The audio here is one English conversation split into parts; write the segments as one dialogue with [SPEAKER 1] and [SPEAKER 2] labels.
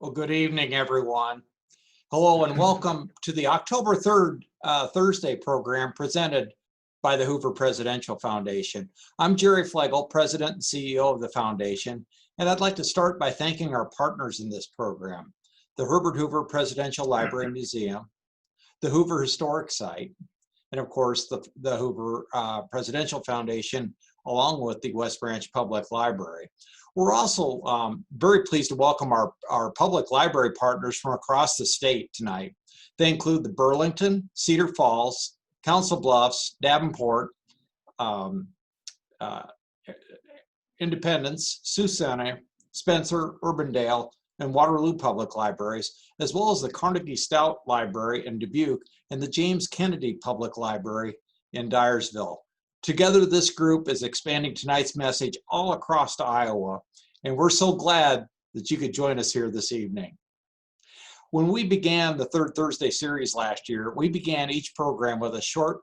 [SPEAKER 1] Well, good evening, everyone. Hello and welcome to the October 3rd Thursday program presented by the Hoover Presidential Foundation. I'm Jerry Flegel, President and CEO of the Foundation, and I'd like to start by thanking our partners in this program, the Herbert Hoover Presidential Library and Museum, the Hoover Historic Site, and of course the Hoover Presidential Foundation, along with the West Branch Public Library. We're also very pleased to welcome our public library partners from across the state tonight. They include the Burlington, Cedar Falls, Council Bluffs, Davenport, Independence, Sioux Center, Spencer, Urbandale, and Waterloo Public Libraries, as well as the Carnegie Stout Library in Dubuque and the James Kennedy Public Library in Dyersville. Together, this group is expanding tonight's message all across Iowa, and we're so glad that you could join us here this evening. When we began the Third Thursday series last year, we began each program with a short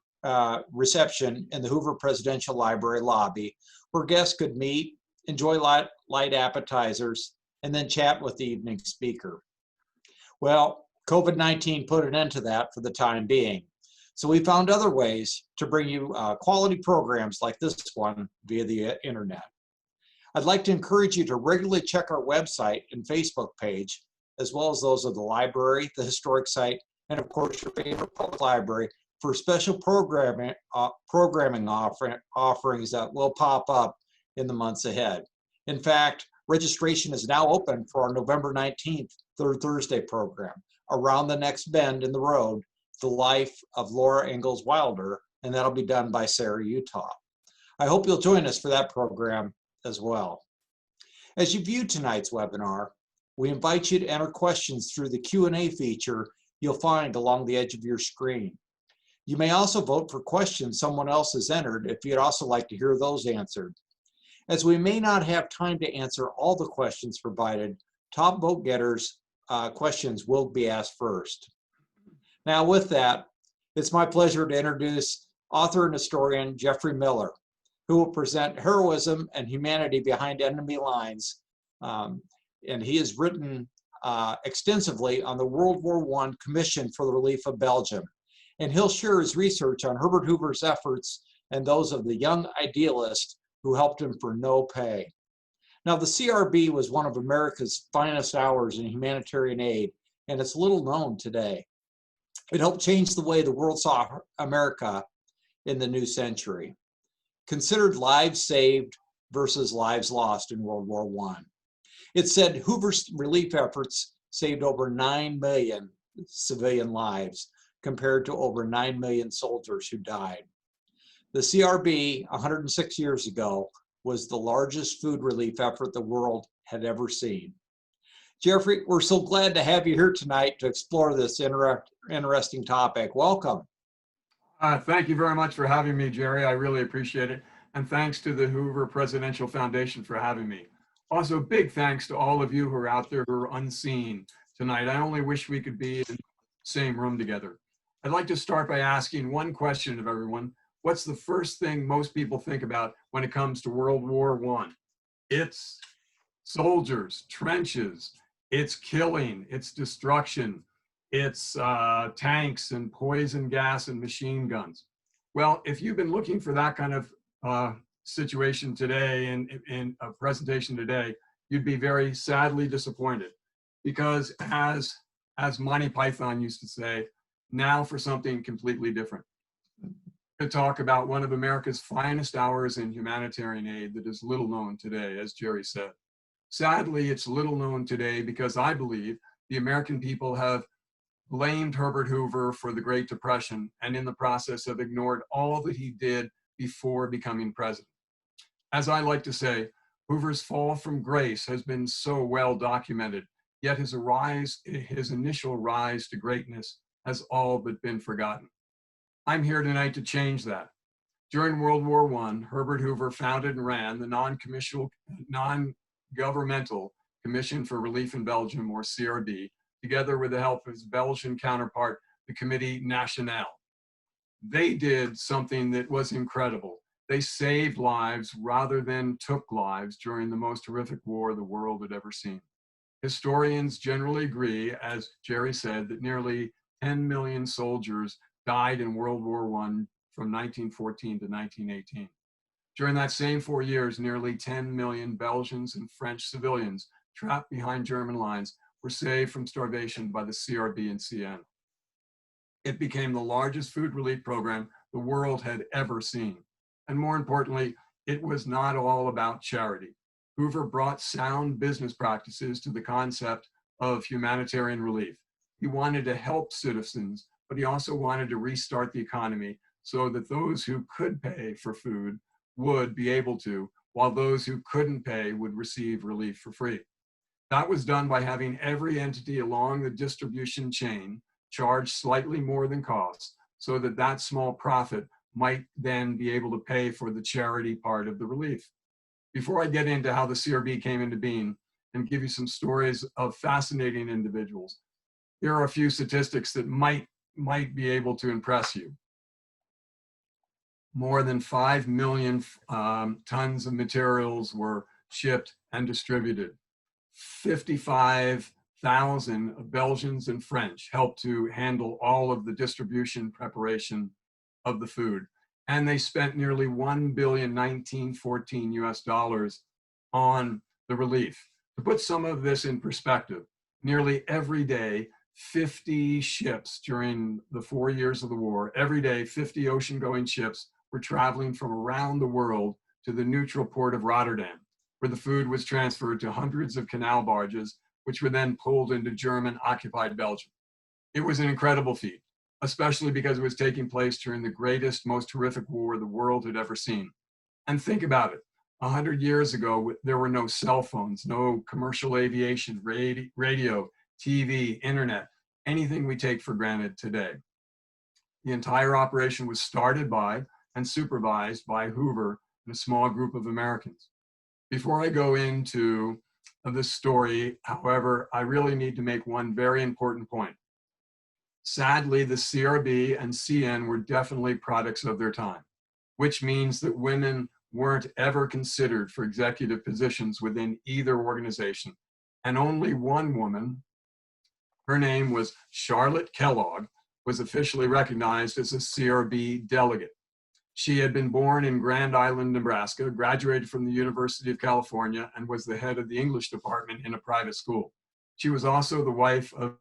[SPEAKER 1] reception in the Hoover Presidential Library lobby, where guests could meet, enjoy light appetizers, and then chat with the evening speaker. Well, COVID-19 put an end to that for the time being. So we found other ways to bring you quality programs like this one via the internet. I'd like to encourage you to regularly check our website and Facebook page, as well as those of the library, the historic site, and of course your favorite public library for special programming offerings that will pop up in the months ahead. In fact, registration is now open for our November 19th Third Thursday program, Around the Next Bend in the Road, The Life of Laura Ingalls Wilder, and that'll be done by Sarah Utah. I hope you'll join us for that program as well. As you view tonight's webinar, we invite you to enter questions through the Q&A feature you'll find along the edge of your screen. You may also vote for questions someone else has entered if you'd also like to hear those answered. As we may not have time to answer all the questions provided, top vote getters' questions will be asked first. Now with that, it's my pleasure to introduce author and historian Jeffrey Miller, who will present Heroism and Humanity Behind Enemy Lines. And he has written extensively on the World War I Commission for the Relief of Belgium. And he'll share his research on Herbert Hoover's efforts and those of the young idealists who helped him for no pay. Now, the CRB was one of America's finest hours in humanitarian aid, and it's little known today. It helped change the way the world saw America in the new century. Considered lives saved versus lives lost in World War I. It said Hoover's relief efforts saved over 9 million civilian lives compared to over 9 million soldiers who died. The CRB 106 years ago was the largest food relief effort the world had ever seen. Jeffrey, we're so glad to have you here tonight to explore this interesting topic. Welcome.
[SPEAKER 2] Thank you very much for having me, Jerry. I really appreciate it. And thanks to the Hoover Presidential Foundation for having me. Also, big thanks to all of you who are out there who are unseen tonight. I only wish we could be in the same room together. I'd like to start by asking one question of everyone. What's the first thing most people think about when it comes to World War I? It's soldiers, trenches, it's killing, it's destruction, it's tanks and poison gas and machine guns. Well, if you've been looking for that kind of situation today in a presentation today, you'd be very sadly disappointed, because as Monty Python used to say, now for something completely different. To talk about one of America's finest hours in humanitarian aid that is little known today, as Jerry said. Sadly, it's little known today because I believe the American people have blamed Herbert Hoover for the Great Depression and in the process have ignored all that he did before becoming president. As I like to say, Hoover's fall from grace has been so well documented, yet his initial rise to greatness has all but been forgotten. I'm here tonight to change that. During World War I, Herbert Hoover founded and ran the non-governmental Commission for Relief in Belgium, or CRB, together with the help of his Belgian counterpart, the Committee Nationale. They did something that was incredible. They saved lives rather than took lives during the most horrific war the world had ever seen. Historians generally agree, as Jerry said, that nearly 10 million soldiers died in World War I from 1914 to 1918. During that same 4 years, nearly 10 million Belgians and French civilians trapped behind German lines were saved from starvation by the CRB and CN. It became the largest food relief program the world had ever seen. And more importantly, it was not all about charity. Hoover brought sound business practices to the concept of humanitarian relief. He wanted to help citizens, but he also wanted to restart the economy so that those who could pay for food would be able to, while those who couldn't pay would receive relief for free. That was done by having every entity along the distribution chain charge slightly more than cost, so that that small profit might then be able to pay for the charity part of the relief. Before I get into how the CRB came into being and give you some stories of fascinating individuals, here are a few statistics that might be able to impress you. More than 5 million tons of materials were shipped and distributed. 55,000 Belgians and French helped to handle all of the distribution preparation of the food. And they spent nearly $1,1914 US on the relief. To put some of this in perspective, nearly every day, 50 ships during the 4 years of the war, every day, 50 ocean-going ships were traveling from around the world to the neutral port of Rotterdam, where the food was transferred to hundreds of canal barges, which were then pulled into German-occupied Belgium. It was an incredible feat, especially because it was taking place during the greatest, most horrific war the world had ever seen. And think about it. 100 years ago, there were no cell phones, no commercial aviation, radio, TV, internet, anything we take for granted today. The entire operation was started by and supervised by Hoover and a small group of Americans. Before I go into this story, however, I really need to make one very important point. Sadly, the CRB and CN were definitely products of their time, which means that women weren't ever considered for executive positions within either organization. And only one woman, her name was Charlotte Kellogg, was officially recognized as a CRB delegate. She had been born in Grand Island, Nebraska, graduated from the University of California, and was the head of the English department in a private school. She was also the wife of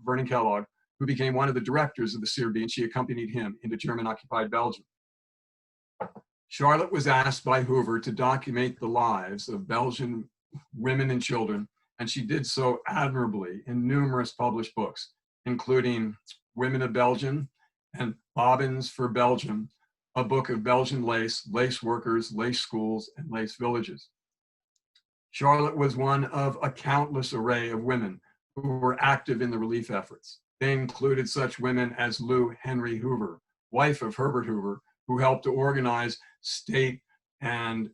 [SPEAKER 2] Vernon Kellogg, who became one of the directors of the CRB, and she accompanied him into German-occupied Belgium. Charlotte was asked by Hoover to document the lives of Belgian women and children, and she did so admirably in numerous published books, including Women of Belgium and Bobbins for Belgium, a book of Belgian lace, lace workers, lace schools, and lace villages. Charlotte was one of a countless array of women who were active in the relief efforts. They included such women as Lou Henry Hoover, wife of Herbert Hoover, who helped to organize state and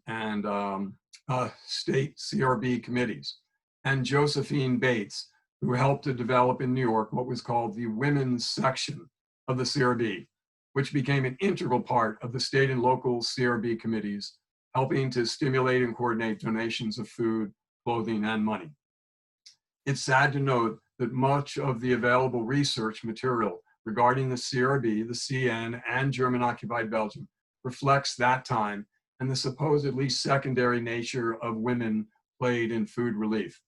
[SPEAKER 2] state CRB committees, and Josephine Bates, who helped to develop in New York what was called the women's section of the CRB, which became an integral part of the state and local CRB committees, helping to stimulate and coordinate donations of food, clothing, and money. It's sad to note that much of the available research material regarding the CRB, the CN, and German-occupied Belgium reflects that time and the supposedly secondary nature of women played in food relief.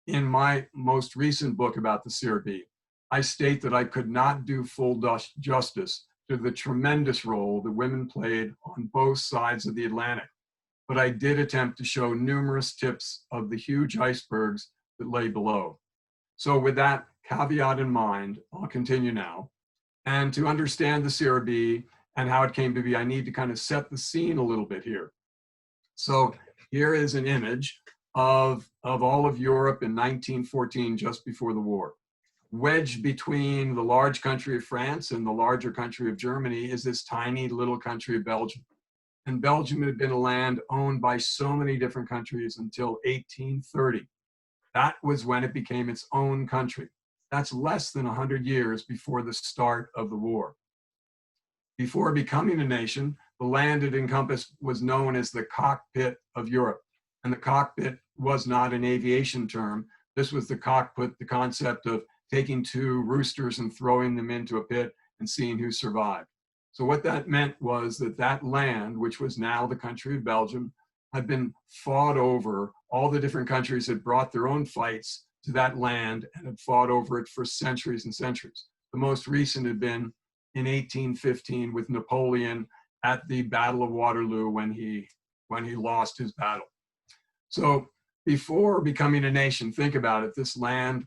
[SPEAKER 2] In my most recent book about the CRB, I state that I could not do full justice to the tremendous role that women played on both sides of the Atlantic, but I did attempt to show numerous tips of the huge icebergs that lay below. So with that caveat in mind, I'll continue now. And to understand the CRB and how it came to be, I need to kind of set the scene a little bit here. So here is an image of all of Europe in 1914, just before the war. Wedged between the large country of France and the larger country of Germany is this tiny little country of Belgium. And Belgium had been a land owned by so many different countries until 1830. That was when it became its own country. That's less than 100 years before the start of the war. Before becoming a nation, the land it encompassed was known as the cockpit of Europe. And the cockpit was not an aviation term. This was the cockpit, the concept of taking two roosters and throwing them into a pit and seeing who survived. So what that meant was that that land, which was now the country of Belgium, had been fought over. All the different countries had brought their own fights to that land and had fought over it for centuries and centuries. The most recent had been in 1815 with Napoleon at the Battle of Waterloo when he lost his battle. So before becoming a nation, think about it, this land,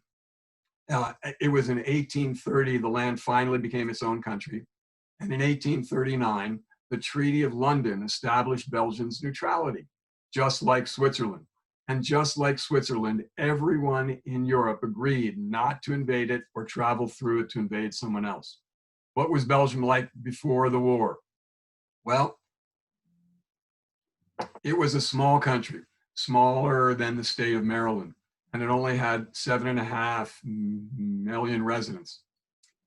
[SPEAKER 2] it was in 1830, the land finally became its own country. And in 1839, the Treaty of London established Belgium's neutrality, just like Switzerland. And just like Switzerland, everyone in Europe agreed not to invade it or travel through it to invade someone else. What was Belgium like before the war? Well, it was a small country, smaller than the state of Maryland, and it only had 7.5 million residents.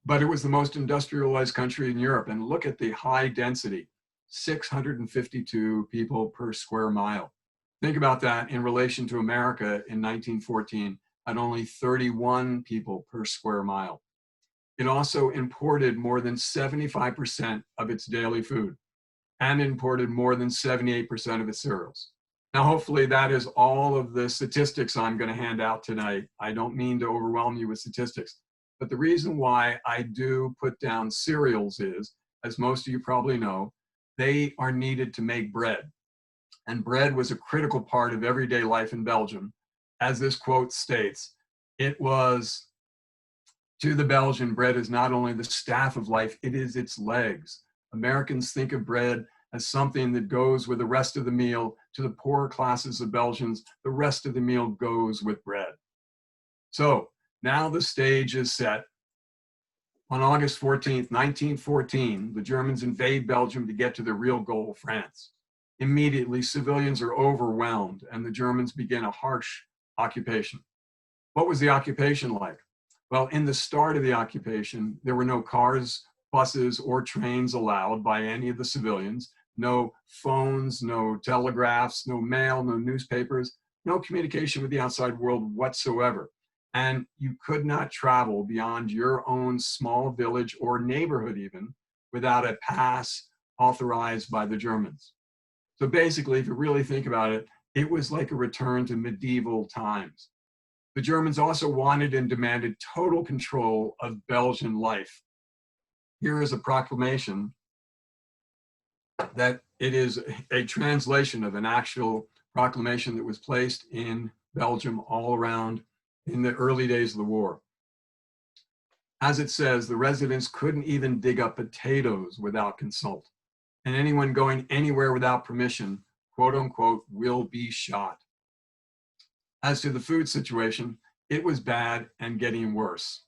[SPEAKER 2] But it was the most industrialized country in Europe. And look at the high density, 652 people per square mile. Think about that in relation to America in 1914 at only 31 people per square mile. It also imported more than 75% of its daily food and imported more than 78% of its cereals. Now, hopefully that is all of the statistics I'm going to hand out tonight. I don't mean to overwhelm you with statistics. But the reason why I do put down cereals is, as most of you probably know, they are needed to make bread. And bread was a critical part of everyday life in Belgium. As this quote states, it was, to the Belgian, bread is not only the staff of life, it is its legs. Americans think of bread as something that goes with the rest of the meal. To the poorer classes of Belgians, the rest of the meal goes with bread. So, now the stage is set. On August 14th, 1914, the Germans invade Belgium to get to their real goal, France. Immediately, civilians are overwhelmed and the Germans begin a harsh occupation. What was the occupation like? Well, in the start of the occupation, there were no cars, buses, or trains allowed by any of the civilians, no phones, no telegraphs, no mail, no newspapers, no communication with the outside world whatsoever. And you could not travel beyond your own small village or neighborhood even without a pass authorized by the Germans. So basically, if you really think about it, it was like a return to medieval times. The Germans also wanted and demanded total control of Belgian life. Here is a proclamation that it is a translation of an actual proclamation that was placed in Belgium all around in the early days of the war. As it says, the residents couldn't even dig up potatoes without consult. And anyone going anywhere without permission, quote unquote, will be shot. As to the food situation, it was bad and getting worse.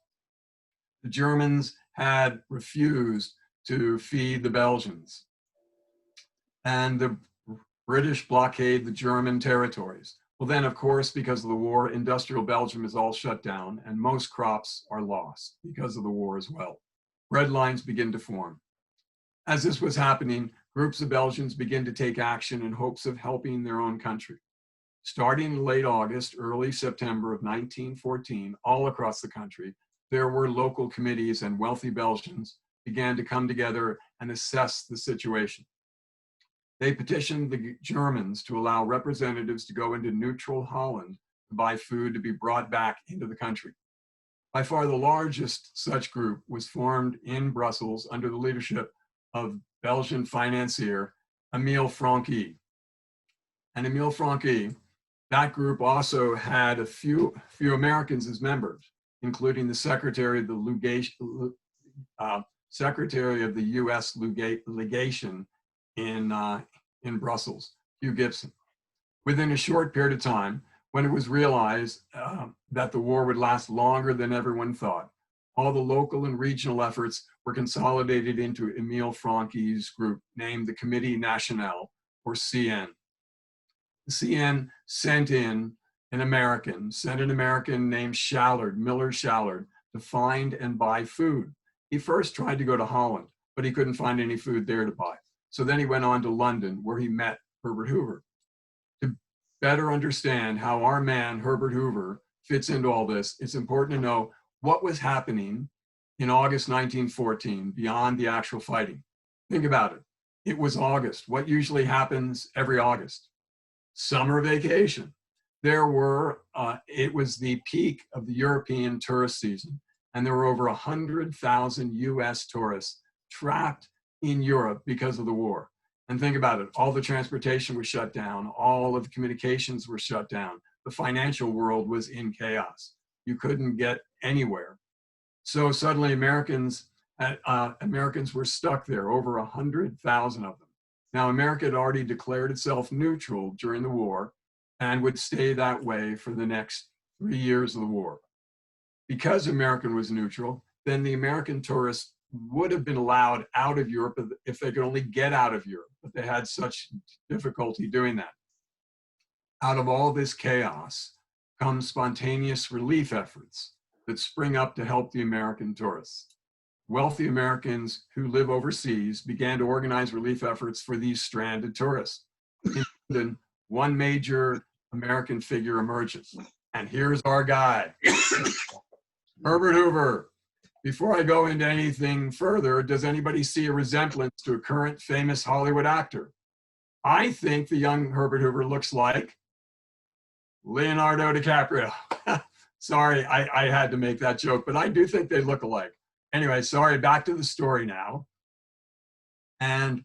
[SPEAKER 2] The Germans had refused to feed the Belgians. And the British blockade the German territories. Well, then, of course, because of the war, industrial Belgium is all shut down and most crops are lost because of the war as well. Bread lines begin to form. As this was happening, groups of Belgians begin to take action in hopes of helping their own country. Starting in late August, early September of 1914, all across the country, there were local committees and wealthy Belgians began to come together and assess the situation. They petitioned the Germans to allow representatives to go into neutral Holland to buy food to be brought back into the country. By far the largest such group was formed in Brussels under the leadership of Belgian financier Emile Franqui. And Emile Franqui, that group also had a few Americans as members, including the Secretary of the U.S. legation in Brussels, Hugh Gibson. Within a short period of time, when it was realized that the war would last longer than everyone thought, all the local and regional efforts were consolidated into Emile Franqui's group named the Committee Nationale, or CN. The CN sent an American named Shallard, Miller Shallard, to find and buy food. He first tried to go to Holland, but he couldn't find any food there to buy. So then he went on to London, where he met Herbert Hoover. To better understand how our man, Herbert Hoover, fits into all this, it's important to know what was happening in August 1914 beyond the actual fighting. Think about it. It was August. What usually happens every August? Summer vacation. It was the peak of the European tourist season, and there were over 100,000 US tourists trapped in Europe because of the war. And think about it, all the transportation was shut down, all of the communications were shut down, the financial world was in chaos. You couldn't get anywhere. So suddenly Americans were stuck there, over 100,000 of them. Now, America had already declared itself neutral during the war and would stay that way for the next 3 years of the war. Because America was neutral, then the American tourists would have been allowed out of Europe if they could only get out of Europe, but they had such difficulty doing that. Out of all this chaos comes spontaneous relief efforts that spring up to help the American tourists. Wealthy Americans who live overseas began to organize relief efforts for these stranded tourists. In London, one major American figure emerges, and here's our guy, Herbert Hoover. Before I go into anything further, does anybody see a resemblance to a current famous Hollywood actor? I think the young Herbert Hoover looks like Leonardo DiCaprio. Sorry, I had to make that joke, but I do think they look alike. Anyway, sorry, back to the story now. And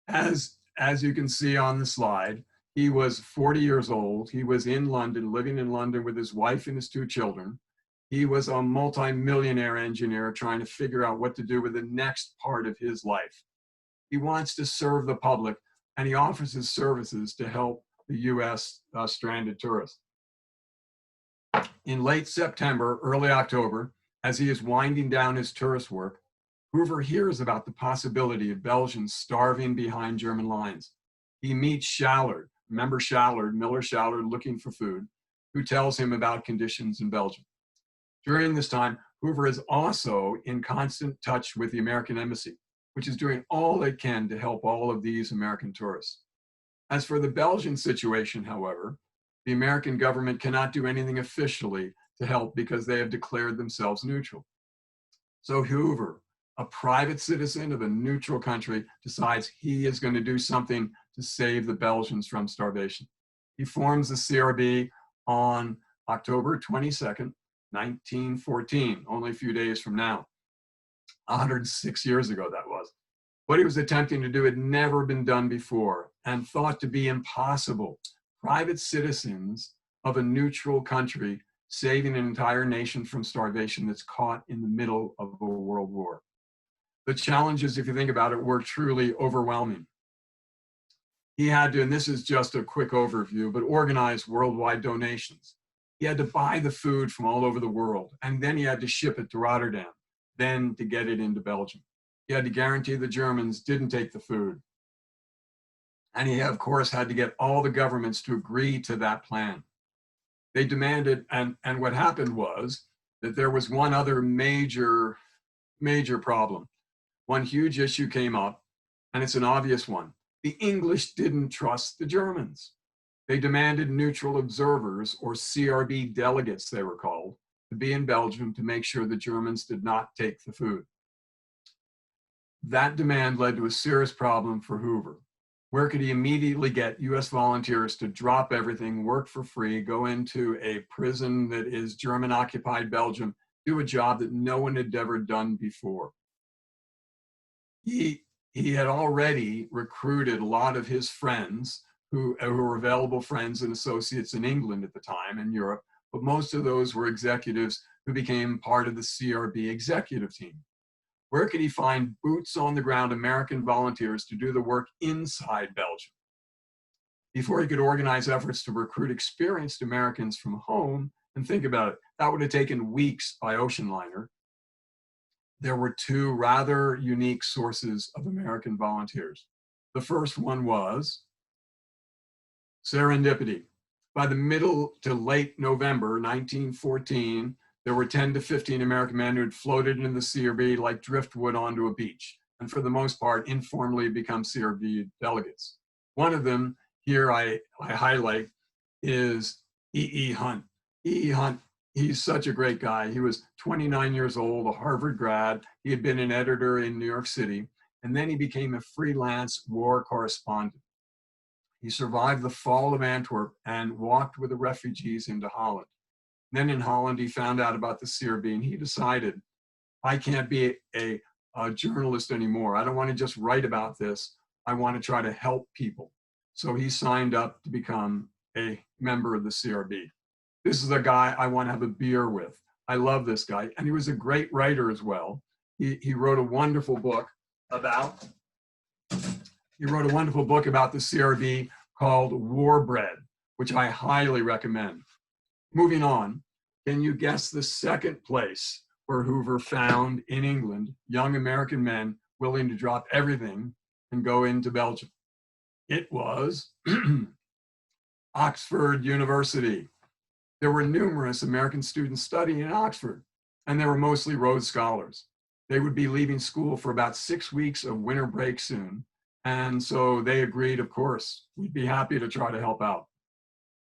[SPEAKER 2] as you can see on the slide, he was 40 years old. He was in London, living in London with his wife and his 2 children. He was a multi-millionaire engineer trying to figure out what to do with the next part of his life. He wants to serve the public, and he offers his services to help the US stranded tourists. In late September, early October, as he is winding down his tourist work, Hoover hears about the possibility of Belgians starving behind German lines. He meets Shallard, remember Shallard, Miller Shallard, looking for food, who tells him about conditions in Belgium. During this time, Hoover is also in constant touch with the American embassy, which is doing all it can to help all of these American tourists. As for the Belgian situation, however, the American government cannot do anything officially to help because they have declared themselves neutral. So Hoover, a private citizen of a neutral country, decides he is going to do something to save the Belgians from starvation. He forms the CRB on October 22nd, 1914, only a few days from now. 106 years ago, that was. What he was attempting to do had never been done before and thought to be impossible. Private citizens of a neutral country saving an entire nation from starvation that's caught in the middle of a world war. The challenges, if you think about it, were truly overwhelming. He had to, and this is just a quick overview, but organize worldwide donations. He had to buy the food from all over the world, and then he had to ship it to Rotterdam, then to get it into Belgium. He had to guarantee the Germans didn't take the food. And he, of course, had to get all the governments to agree to that plan. They demanded, and what happened was that there was one other major problem. One huge issue came up, and it's an obvious one. The English didn't trust the Germans. They demanded neutral observers, or CRB delegates they were called, to be in Belgium to make sure the Germans did not take the food. That demand led to a serious problem for Hoover. Where could he immediately get US volunteers to drop everything, work for free, go into a prison that is German-occupied Belgium, do a job that no one had ever done before? He had already recruited a lot of his friends who were available friends and associates in England at the time and Europe, but most of those were executives who became part of the CRB executive team. Where could he find boots on the ground American volunteers to do the work inside Belgium? Before he could organize efforts to recruit experienced Americans from home, and think about it, that would have taken weeks by ocean liner. There were 2 rather unique sources of American volunteers. The first one was Serendipity. By the middle to late November 1914, there were 10 to 15 American men who had floated into the CRB like driftwood onto a beach, and for the most part, informally become CRB delegates. One of them, here I highlight, is E.E. Hunt. E.E. Hunt, he's such a great guy. He was 29 years old, a Harvard grad. He had been an editor in New York City, and then he became a freelance war correspondent. He survived the fall of Antwerp and walked with the refugees into Holland. Then in Holland, he found out about the CRB, and he decided, I can't be a journalist anymore. I don't want to just write about this. I want to try to help people. So he signed up to become a member of the CRB. This is a guy I want to have a beer with. I love this guy. And he was a great writer as well. He wrote a wonderful book about the CRB called War Bread, which I highly recommend. Moving on, can you guess the second place where Hoover found in England young American men willing to drop everything and go into Belgium? It was Oxford University. There were numerous American students studying in Oxford, and they were mostly Rhodes Scholars. They would be leaving school for about 6 weeks of winter break soon, and so they agreed, of course, we'd be happy to try to help out.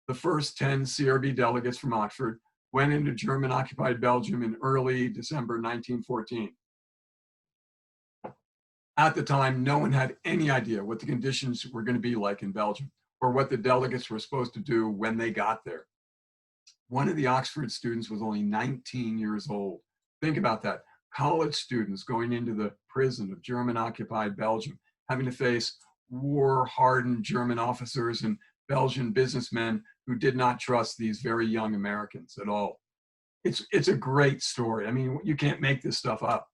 [SPEAKER 2] The first 10 CRB delegates from Oxford went into German-occupied Belgium in early December 1914. At the time, no one had any idea what the conditions were going to be like in Belgium or what the delegates were supposed to do when they got there. One of the Oxford students was only 19 years old. Think about that. College students going into the prison of German-occupied Belgium, having to face war-hardened German officers and Belgian businessmen who did not trust these very young Americans at all. It's a great story. I mean, you can't make this stuff up.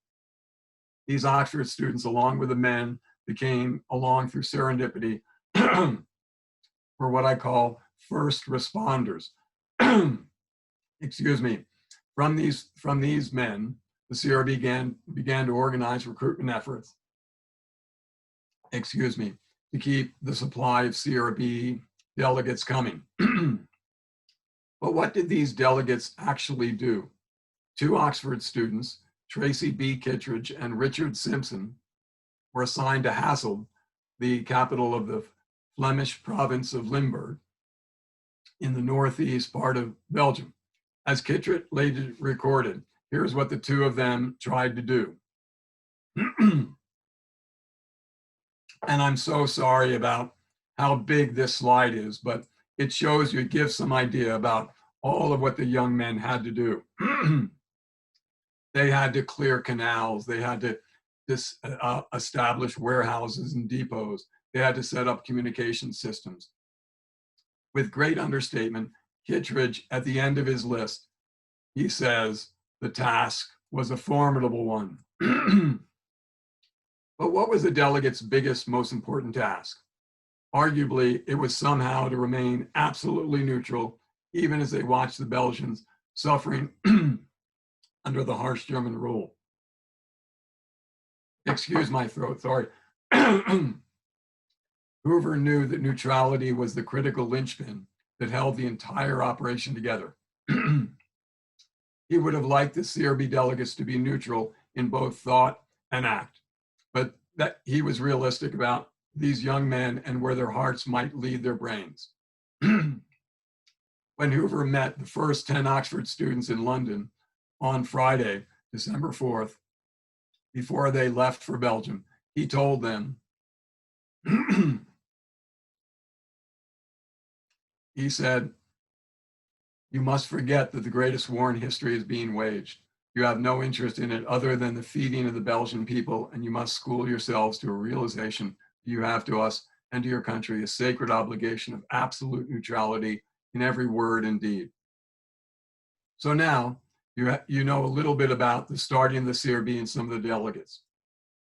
[SPEAKER 2] These Oxford students, along with the men that came along through serendipity, were what I call first responders. Excuse me. From these men, the CRB began to organize recruitment efforts, to keep the supply of CRB delegates coming. But what did these delegates actually do? 2 Oxford students, Tracy B. Kittredge and Richard Simpson, were assigned to Hasselt, the capital of the Flemish province of Limburg, in the northeast part of Belgium. As Kittredge later recorded, here's what the 2 of them tried to do. And I'm so sorry about how big this slide is, but it shows you, it gives some idea about all of what the young men had to do. They had to clear canals. They had to establish warehouses and depots. They had to set up communication systems. With great understatement, Kittredge, at the end of his list, he says, the task was a formidable one. But what was the delegates' biggest, most important task? Arguably, it was somehow to remain absolutely neutral, even as they watched the Belgians suffering under the harsh German rule. Excuse my throat, sorry. Hoover knew that neutrality was the critical linchpin that held the entire operation together. He would have liked the CRB delegates to be neutral in both thought and act, but that he was realistic about these young men and where their hearts might lead their brains. When Hoover met the first 10 Oxford students in London on Friday, December 4th, before they left for Belgium, he told them, he said, you must forget that the greatest war in history is being waged. You have no interest in it other than the feeding of the Belgian people, and you must school yourselves to a realization that you have to us and to your country a sacred obligation of absolute neutrality in every word and deed. So now you know a little bit about the starting of the CRB and some of the delegates.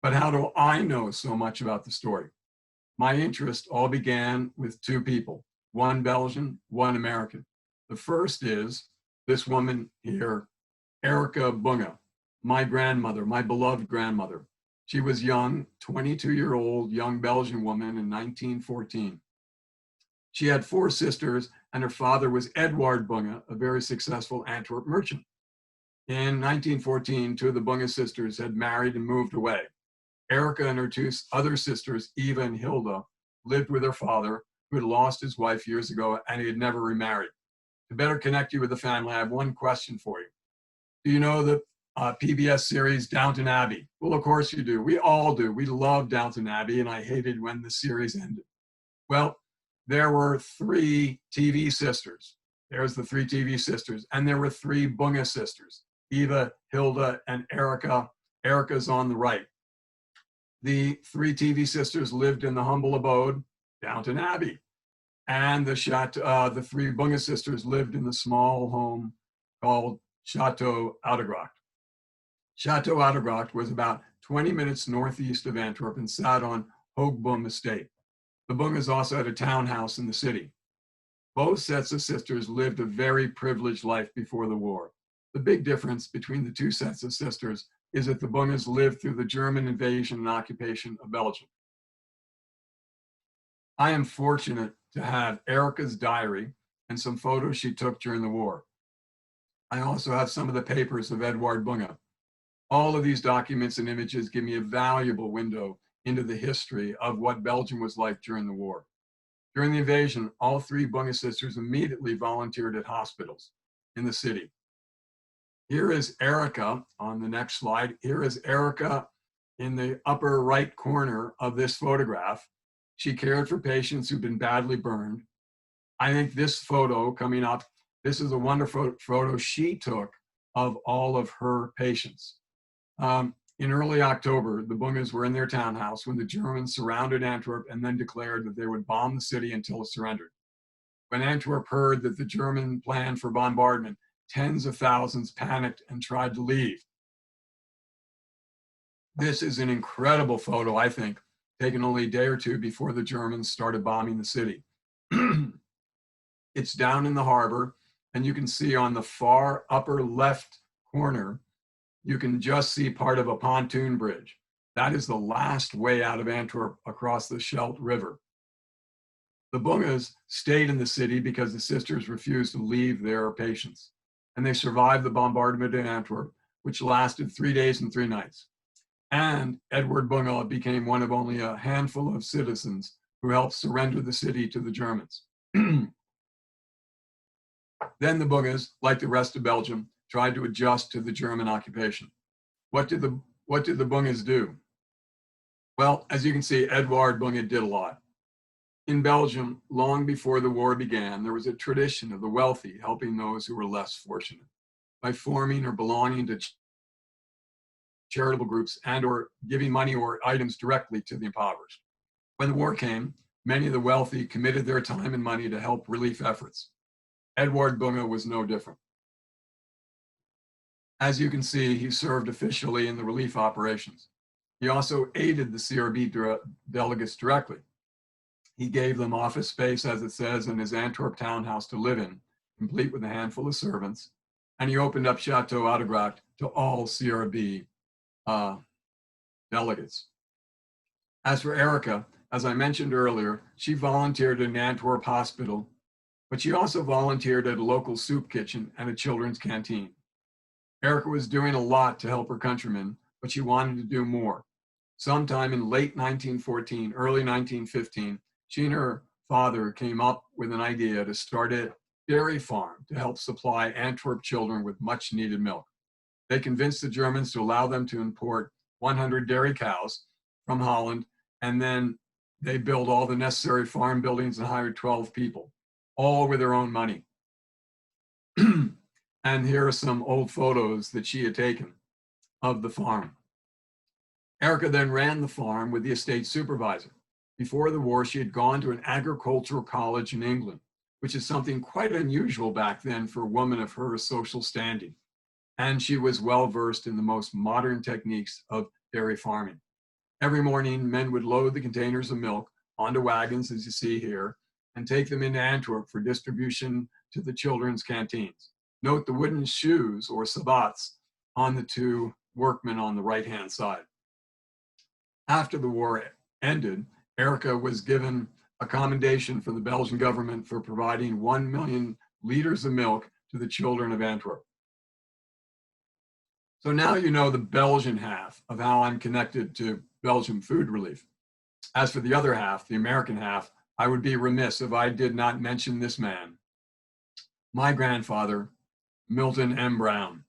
[SPEAKER 2] But how do I know so much about the story? My interest all began with 2 people, 1 Belgian, 1 American. The first is this woman here, Erica Bunga, my grandmother, my beloved grandmother. She was young, 22-year-old young Belgian woman in 1914. She had 4 sisters, and her father was Edward Bunga, a very successful Antwerp merchant. In 1914, 2 of the Bunga sisters had married and moved away. Erica and her 2 other sisters, Eva and Hilda, lived with her father, who had lost his wife years ago and he had never remarried. To better connect you with the family, I have one question for you. Do you know the PBS series Downton Abbey? Well, of course you do. We all do. We love Downton Abbey, and I hated when the series ended. Well, there were 3 TV sisters. There's the 3 TV sisters. And there were 3 Bunga sisters, Eva, Hilda, and Erica. Erica's on the right. The 3 TV sisters lived in the humble abode, Downton Abbey. And the 3 Bunga sisters lived in the small home called Chateau Oudegracht. Chateau Oudegracht was about 20 minutes northeast of Antwerp and sat on Hoogbum Estate. The Bungas also had a townhouse in the city. Both sets of sisters lived a very privileged life before the war. The big difference between the 2 sets of sisters is that the Bungas lived through the German invasion and occupation of Belgium. I am fortunate to have Erica's diary and some photos she took during the war. I also have some of the papers of Edward Bunga. All of these documents and images give me a valuable window into the history of what Belgium was like during the war. During the invasion, all 3 Bunga sisters immediately volunteered at hospitals in the city. Here is Erica on the next slide. Here is Erica in the upper right corner of this photograph. She cared for patients who've been badly burned. I think this photo coming up, this is a wonderful photo she took of all of her patients. In early October, the Bungas were in their townhouse when the Germans surrounded Antwerp and then declared that they would bomb the city until it surrendered. When Antwerp heard that the German planned for bombardment, tens of thousands panicked and tried to leave. This is an incredible photo, I think, taken only a day or 2 before the Germans started bombing the city. It's down in the harbor, and you can see on the far upper left corner, you can just see part of a pontoon bridge. That is the last way out of Antwerp across the Scheldt River. The Bungas stayed in the city because the sisters refused to leave their patients, and they survived the bombardment in Antwerp, which lasted 3 days and 3 nights. And Edward Bunga became one of only a handful of citizens who helped surrender the city to the Germans. Then the Bungas, like the rest of Belgium, tried to adjust to the German occupation. What did the Bungas do? Well, as you can see, Edward Bunga did a lot. In Belgium, long before the war began, there was a tradition of the wealthy helping those who were less fortunate by forming or belonging to charitable groups and or giving money or items directly to the impoverished. When the war came, many of the wealthy committed their time and money to help relief efforts. Edward Bunga was no different. As you can see, he served officially in the relief operations. He also aided the CRB delegates directly. He gave them office space, as it says, in his Antwerp townhouse to live in, complete with a handful of servants. And he opened up Chateau Oudegracht to all CRB delegates. As for Erica, as I mentioned earlier, she volunteered in Antwerp Hospital, but she also volunteered at a local soup kitchen and a children's canteen. Erica was doing a lot to help her countrymen, but she wanted to do more. Sometime in late 1914, early 1915, she and her father came up with an idea to start a dairy farm to help supply Antwerp children with much needed milk. They convinced the Germans to allow them to import 100 dairy cows from Holland, and then they built all the necessary farm buildings and hired 12 people, all with their own money. And here are some old photos that she had taken of the farm. Erica then ran the farm with the estate supervisor. Before the war, she had gone to an agricultural college in England, which is something quite unusual back then for a woman of her social standing. And she was well versed in the most modern techniques of dairy farming. Every morning, men would load the containers of milk onto wagons, as you see here, and take them into Antwerp for distribution to the children's canteens. Note the wooden shoes or sabots on the 2 workmen on the right-hand side. After the war ended, Erica was given a commendation from the Belgian government for providing 1 million liters of milk to the children of Antwerp. So now you know the Belgian half of how I'm connected to Belgium food relief. As for the other half, the American half, I would be remiss if I did not mention this man, my grandfather, Milton M Brown.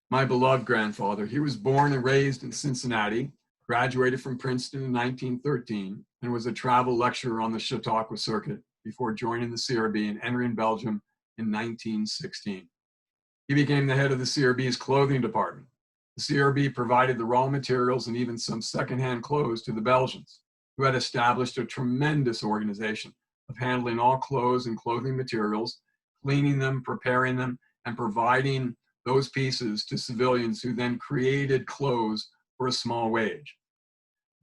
[SPEAKER 2] My beloved grandfather. He was born and raised in Cincinnati, graduated from Princeton in 1913, and was a travel lecturer on the Chautauqua circuit before joining the CRB and entering Belgium in 1916. He became the head of the CRB's clothing department. The CRB provided the raw materials and even some secondhand clothes to the Belgians, who had established a tremendous organization of handling all clothes and clothing materials, cleaning them, preparing them, and providing those pieces to civilians who then created clothes for a small wage.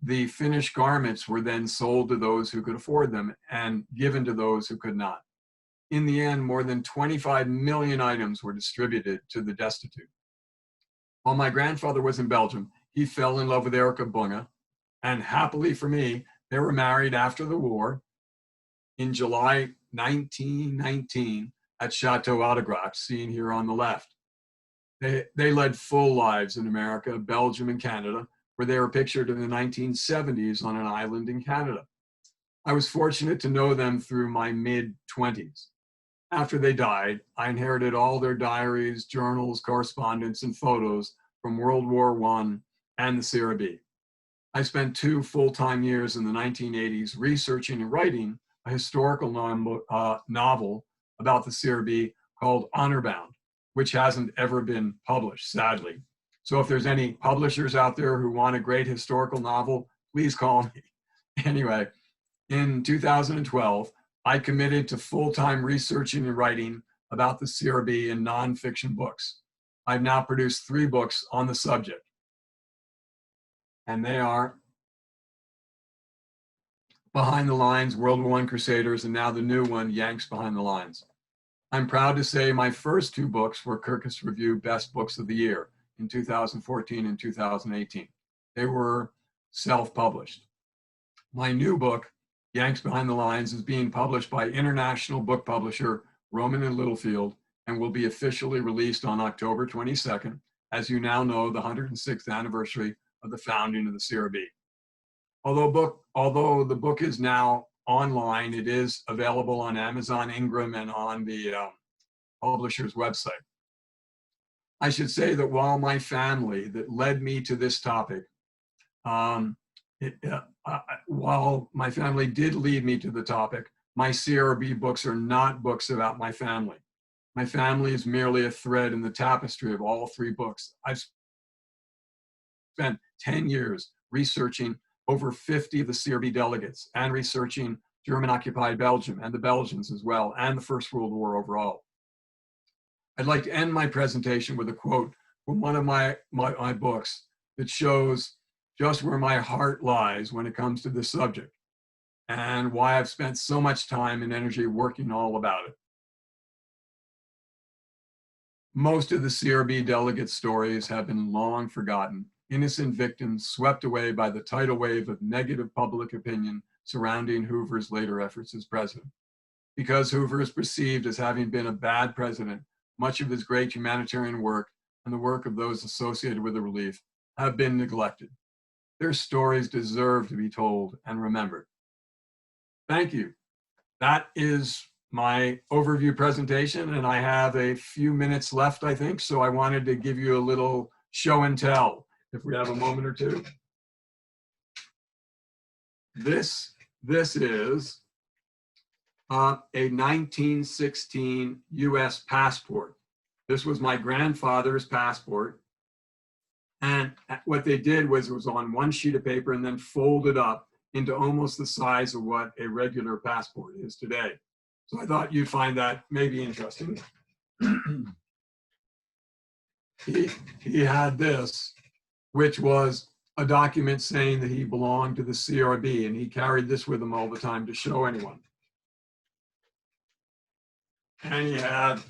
[SPEAKER 2] The finished garments were then sold to those who could afford them and given to those who could not. In the end, more than 25 million items were distributed to the destitute. While my grandfather was in Belgium, he fell in love with Erica Bunga, and happily for me, they were married after the war in July 1919 at Chateau Autographe, seen here on the left. They led full lives in America, Belgium, and Canada, where they were pictured in the 1970s on an island in Canada. I was fortunate to know them through my mid-20s. After they died, I inherited all their diaries, journals, correspondence, and photos from World War I and the CRB. I spent 2 full-time years in the 1980s researching and writing a historical novel about the CRB called Honorbound, which hasn't ever been published, sadly. So if there's any publishers out there who want a great historical novel, please call me. Anyway, in 2012, I committed to full-time researching and writing about the CRB in nonfiction books. I've now produced 3 books on the subject. And they are Behind the Lines, World War I Crusaders, and now the new one, Yanks Behind the Lines. I'm proud to say my first 2 books were Kirkus Review Best Books of the Year in 2014 and 2018. They were self-published. My new book, Yanks Behind the Lines, is being published by international book publisher Rowman & Littlefield and will be officially released on October 22nd, as you now know, the 106th anniversary of the founding of the CRB. Although the book is now online, it is available on Amazon, Ingram, and on the publisher's website. I should say that while my family that led me to this topic, while my family did lead me to the topic, my CRB books are not books about my family. My family is merely a thread in the tapestry of all 3 books. I've spent 10 years researching over 50 of the CRB delegates and researching German-occupied Belgium and the Belgians as well, and the First World War overall. I'd like to end my presentation with a quote from one of my books that shows just where my heart lies when it comes to this subject and why I've spent so much time and energy working all about it. Most of the CRB delegate stories have been long forgotten, innocent victims swept away by the tidal wave of negative public opinion surrounding Hoover's later efforts as president. Because Hoover is perceived as having been a bad president, much of his great humanitarian work and the work of those associated with the relief have been neglected. Their stories deserve to be told and remembered. Thank you. That is my overview presentation, and I have a few minutes left, I think, so I wanted to give you a little show and tell, if we have a moment or two. This is a 1916 US passport. This was my grandfather's passport. And what they did was it was on one sheet of paper and then folded up into almost the size of what a regular passport is today. So I thought you'd find that maybe interesting. He had this, which was a document saying that he belonged to the CRB, and he carried this with him all the time to show anyone. And he had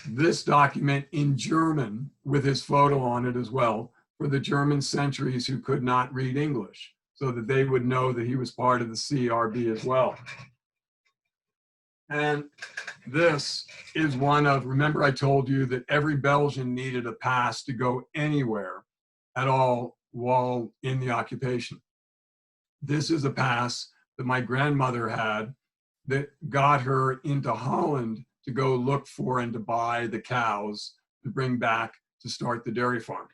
[SPEAKER 2] this document in German with his photo on it as well for the German sentries who could not read English, so that they would know that he was part of the CRB as well. And this is one of, remember I told you that every Belgian needed a pass to go anywhere at all while in the occupation. This is a pass that my grandmother had that got her into Holland to go look for and to buy the cows to bring back to start the dairy farm.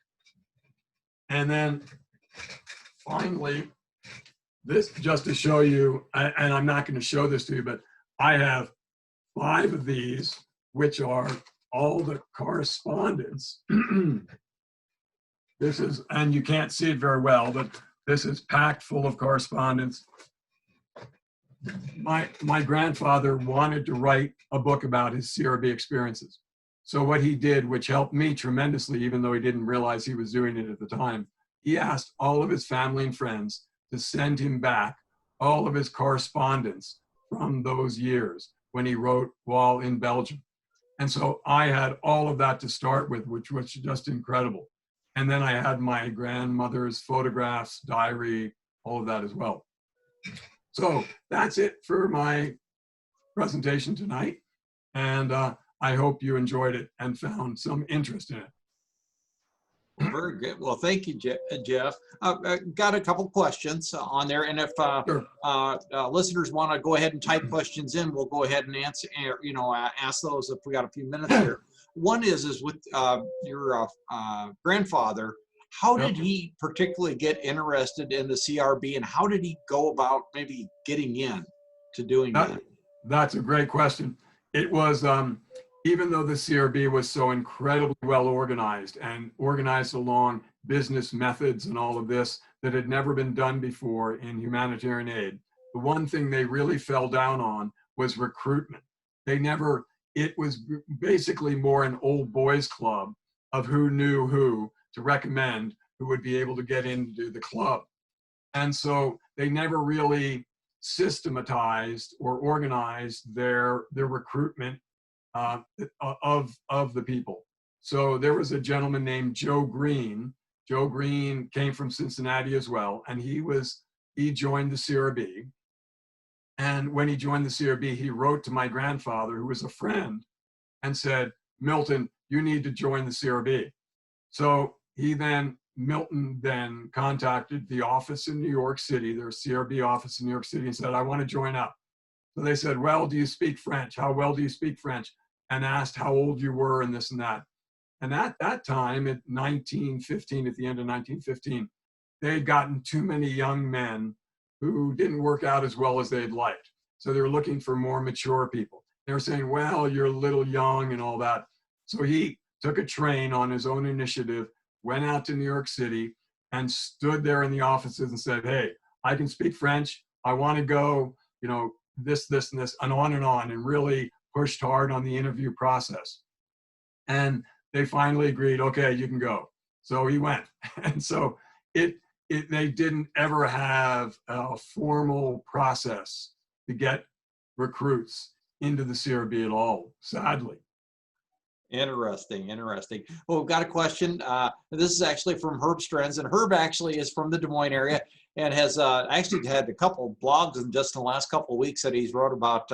[SPEAKER 2] And then finally, this just to show you, and I'm not going to show this to you, but I have 5 of these, which are all the correspondence. This is, and you can't see it very well, but this is packed full of correspondence. My grandfather wanted to write a book about his CRB experiences. So what he did, which helped me tremendously, even though he didn't realize he was doing it at the time, he asked all of his family and friends to send him back all of his correspondence from those years when he wrote while in Belgium. And so I had all of that to start with, which was just incredible. And then I had my grandmother's photographs, diary, all of that as well. So that's it for my presentation tonight. And I hope you enjoyed it and found some interest in it.
[SPEAKER 1] Very good. Well, thank you, Jeff. Got a couple questions on there, and if
[SPEAKER 2] Sure.
[SPEAKER 1] Listeners want to go ahead and type questions in, we'll go ahead and answer. Ask those if we got a few minutes here. One is with your grandfather. How did he particularly get interested in the CRB, and how did he go about maybe getting in to doing that?
[SPEAKER 2] That's a great question. It was, even though the CRB was so incredibly well organized and organized along business methods and all of this that had never been done before in humanitarian aid, the one thing they really fell down on was recruitment. It was basically more an old boys club of who knew who to recommend who would be able to get into the club. And so they never really systematized or organized their recruitment of the people. So there was a gentleman named Joe Green. Joe Green came from Cincinnati as well, and he joined the CRB. And when he joined the CRB, he wrote to my grandfather, who was a friend, and said, "Milton, you need to join the CRB." So Milton then contacted the office in New York City, their CRB office in New York City, and said, "I want to join up." So they said, "Well, do you speak French? How well do you speak French?" And asked how old you were and this and that. And at that time, at 1915, at the end of 1915, they had gotten too many young men who didn't work out as well as they'd liked. So they were looking for more mature people. They were saying, "Well, you're a little young," and all that. So he took a train on his own initiative, went out to New York City, and stood there in the offices and said, "Hey, I can speak French. I want to go, this, and this," and on, and really pushed hard on the interview process. And they finally agreed, "Okay, you can go." So he went. And so they didn't ever have a formal process to get recruits into the CRB at all, sadly.
[SPEAKER 1] Interesting. Well, we've got a question. This is actually from Herb Strands, and Herb actually is from the Des Moines area and has actually had a couple blogs in just in the last couple of weeks that he's wrote about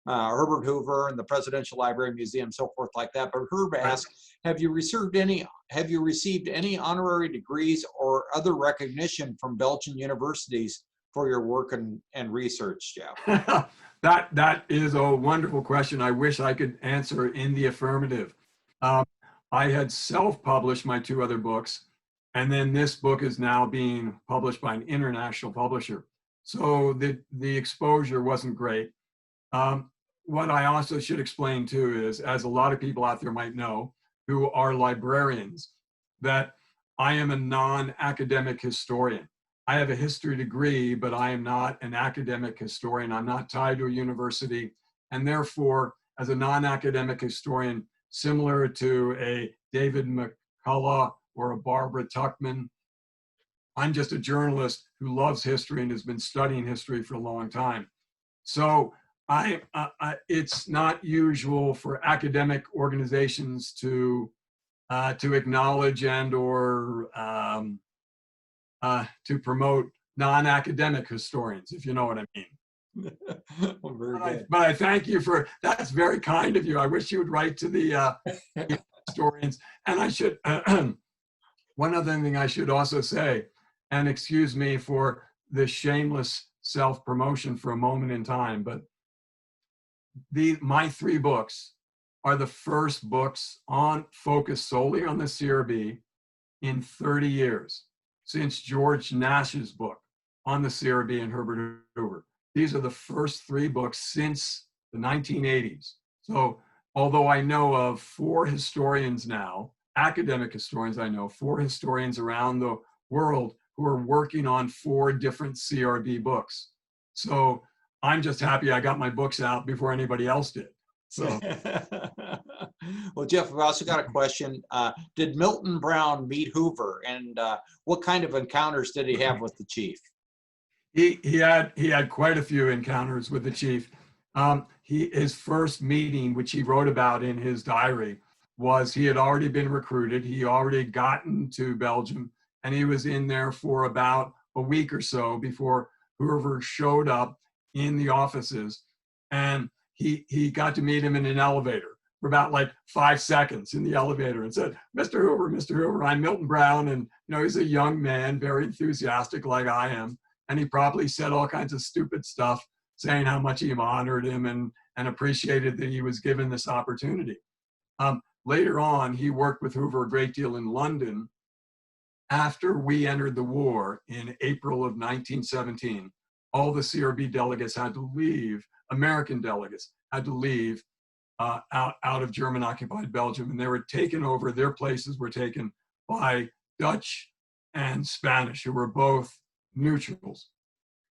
[SPEAKER 1] Herbert Hoover and the Presidential Library Museum, so forth like that. But Herb asks, have you received any honorary degrees or other recognition from Belgian universities for your work and research, Jeff?
[SPEAKER 2] That is a wonderful question. I wish I could answer in the affirmative. I had self-published my 2 other books, and then this book is now being published by an international publisher. So the exposure wasn't great. What I also should explain too is, as a lot of people out there might know who are librarians, that I am a non-academic historian. I have a history degree, but I am not an academic historian. I'm not tied to a university. And therefore, as a non-academic historian, similar to a David McCullough or a Barbara Tuchman, I'm just a journalist who loves history and has been studying history for a long time. So it's not usual for academic organizations to acknowledge and or to promote non-academic historians, if you know what I mean.
[SPEAKER 1] Well, very good.
[SPEAKER 2] But I thank you for, that's very kind of you. I wish you would write to the historians. And I should, one other thing I should also say, and excuse me for the shameless self-promotion for a moment in time, but my 3 books are the first books focused solely on the CRB in 30 years, since George Nash's book on the CRB and Herbert Hoover. These are the first 3 books since the 1980s. So although I know of 4 historians now, academic historians I know, 4 historians around the world who are working on 4 different CRB books. So I'm just happy I got my books out before anybody else did. So,
[SPEAKER 1] well, Jeff, we've also got a question. Did Milton Brown meet Hoover, and what kind of encounters did he have with the chief?
[SPEAKER 2] He had quite a few encounters with the chief. His first meeting, which he wrote about in his diary, was he had already been recruited. He already gotten to Belgium, and he was in there for about a week or so before Hoover showed up in the offices, and he got to meet him in an elevator for about like 5 seconds in the elevator and said, Mr. Hoover, I'm Milton Brown. And, he's a young man, very enthusiastic like I am. And he probably said all kinds of stupid stuff, saying how much he honored him and appreciated that he was given this opportunity. Later on, he worked with Hoover a great deal in London. After we entered the war in April of 1917, all the CRB delegates had to leave, American delegates had to leave out of German-occupied Belgium, and they were taken over, their places were taken by Dutch and Spanish, who were both neutrals.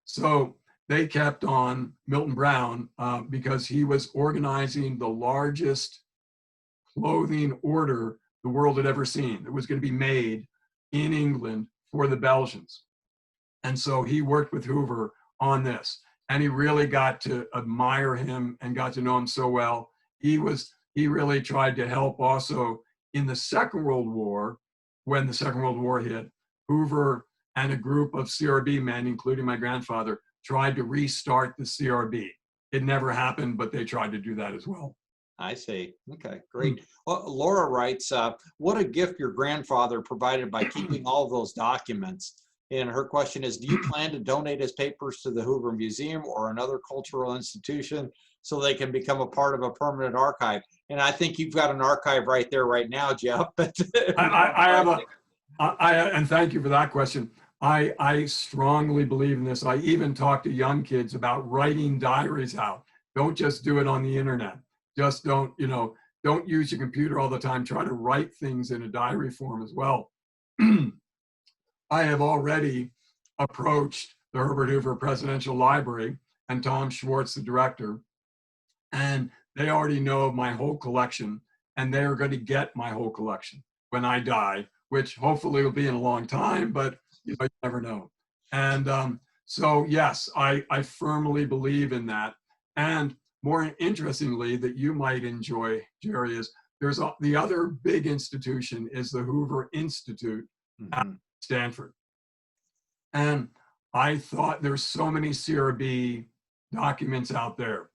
[SPEAKER 2] So they kept on Milton Brown because he was organizing the largest clothing order the world had ever seen. It was going to be made in England for the Belgians. And so he worked with Hoover on this, and he really got to admire him and got to know him so well. He really tried to help also in the Second World War. When the Second World War hit, Hoover and a group of CRB men, including my grandfather, tried to restart the CRB. It never happened, but they tried to do that as well.
[SPEAKER 1] I see. Okay, great. Well, Laura writes, what a gift your grandfather provided by keeping all of those documents. And her question is, do you plan to donate his papers to the Hoover Museum or another cultural institution so they can become a part of a permanent archive? And I think you've got an archive right there right now, Jeff. But
[SPEAKER 2] and thank you for that question. I strongly believe in this. I even talk to young kids about writing diaries out. Don't just do it on the internet. Just don't use your computer all the time. Try to write things in a diary form as well. I have already approached the Herbert Hoover Presidential Library and Tom Schwartz, the director, and they already know of my whole collection, and they are going to get my whole collection when I die, which hopefully will be in a long time, but you never know. And so yes, I firmly believe in that. And more interestingly, that you might enjoy, Jerry, is the other big institution is the Hoover Institute at Stanford. And I thought there's so many CRB documents out there.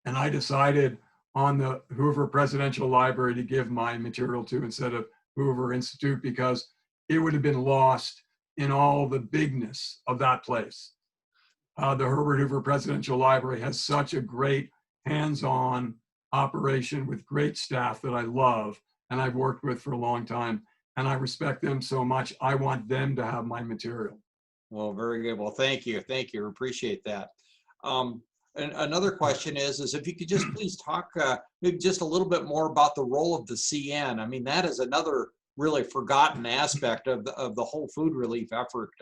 [SPEAKER 2] And I decided on the Hoover Presidential Library to give my material to instead of Hoover Institute, because it would have been lost in all the bigness of that place. The Herbert Hoover Presidential Library has such a great hands-on operation with great staff that I love and I've worked with for a long time, and I respect them so much. I want them to have my material.
[SPEAKER 1] Well, very good. Well, thank you. Thank you. Appreciate that. And another question is if you could just please talk maybe just a little bit more about the role of the CN. I mean, that is another really forgotten aspect of the whole food relief effort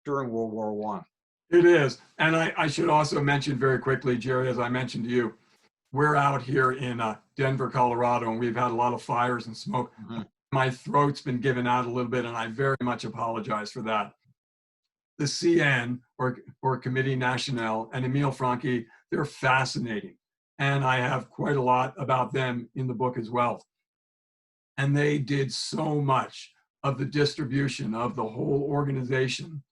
[SPEAKER 1] during World War I.
[SPEAKER 2] It is. And I should also mention very quickly, Jerry, as I mentioned to you, we're out here in Denver, Colorado, and we've had a lot of fires and smoke. My throat's been given out a little bit, and I very much apologize for that. The CN, or Committee Nationale, and Emile Franqui, they're fascinating. And I have quite a lot about them in the book as well. And they did so much of the distribution of the whole organization.